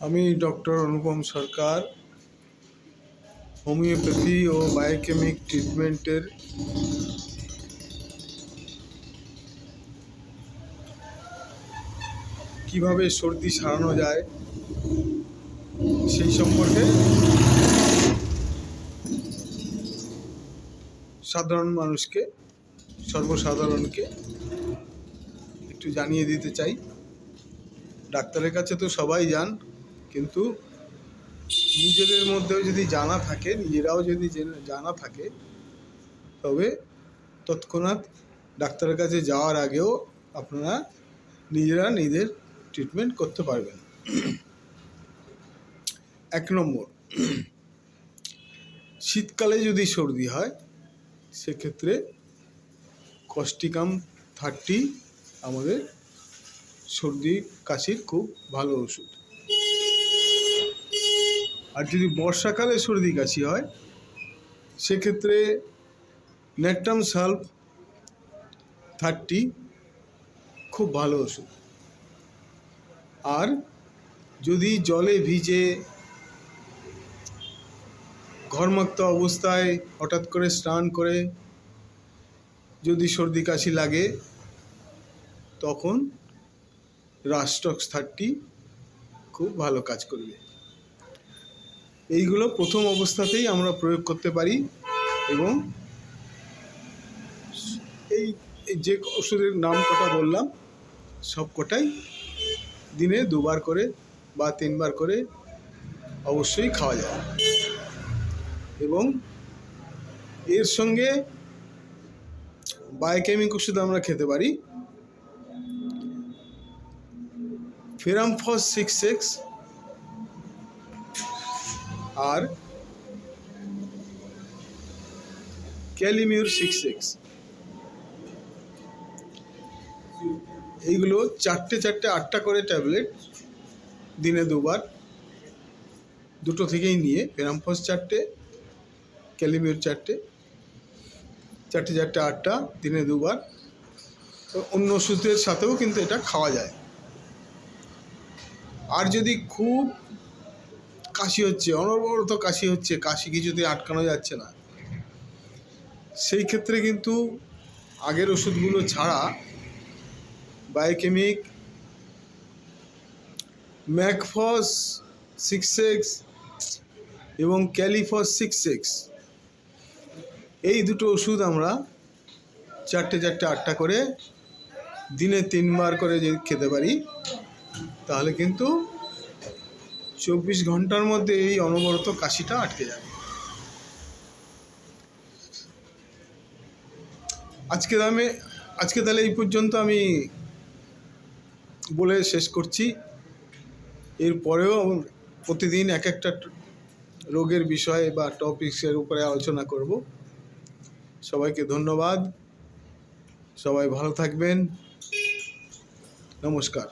আমি ডক্টর অনুপম সরকার হোমিওপ্যাথি ও বায়োকেমিক ট্রিটমেন্টের কিভাবে সর্দি সারানো যায় সেই সম্পর্কে সর্বসাধারণকে একটু জানিয়ে দিতে চাই। ডাক্তারের কাছে তো সবাই যান, কিন্তু নিজেদের মধ্যেও যদি নিজেরাও যদি জানা থাকে তবে তৎক্ষণাৎ ডাক্তারের কাছে যাওয়ার আগেও আপনারা নিজেরা নিজের ট্রিটমেন্ট করতে পারবেন। 1 নম্বর, শীতকালে যদি সর্দি হয় সেক্ষেত্রে কস্টিকাম 30 আমাদের সর্দি কাশির খুব ভালো ওষুধ। আর যদি বর্ষাকালে সর্দি কাশি হয় সেক্ষেত্রে ন্যাট্রাম সালফ 30 খুব ভালো ওষুধ। আর যদি জলে ভিজে ঘর্মাক্ত অবস্থায় হঠাৎ করে স্নান করে যদি সর্দি কাশি লাগে তখন রাস্টক্স 30 খুব ভালো কাজ করবে। এইগুলো প্রথম অবস্থাতেই আমরা প্রয়োগ করতে পারি এবং এই যে ওষুধের নাম কটা বললাম সব কটাই দিনে 2 বার করে বা 3 বার করে অবশ্যই খাওয়া যায়। এবং এর সঙ্গে বায়োকেমিক ওষুধ আমরা খেতে পারি। ফেরামফস 66 আর ক্যালিমিউর 66, এইগুলো 4-8টা করে ট্যাবলেট দিনে 2 বার, দুটো থেকেই নিয়ে ফেরামফস 4টে, ক্যালিমিউর 4টে, 4-8টা দিনে 2 বার। অন্য ওষুধের সাথেও কিন্তু এটা খাওয়া যায়। আর যদি খুব কাশি হচ্ছে, অনবরত কাশি হচ্ছে, কাশি কিছুতে আটকানো যাচ্ছে না, সেই ক্ষেত্রে কিন্তু আগের ওষুধগুলো ছাড়া বায়োকেমিক, ম্যাকফস 66 এবং ক্যালিফস 66 এই দুটো ওষুধ আমরা 4-8টা করে দিনে 3 বার করে যদি খেতে পারি তাহলে কিন্তু 24 ঘন্টার মধ্যে এই অনবরত কাশিটা আটকে যাবে। আজকে তাহলে এই পর্যন্ত আমি বলে শেষ করছি। এরপরেও প্রতিদিন এক একটা রোগের বিষয়ে বা টপিক্সের উপরে আলোচনা করব। সবাইকে ধন্যবাদ। সবাই ভালো থাকবেন। নমস্কার।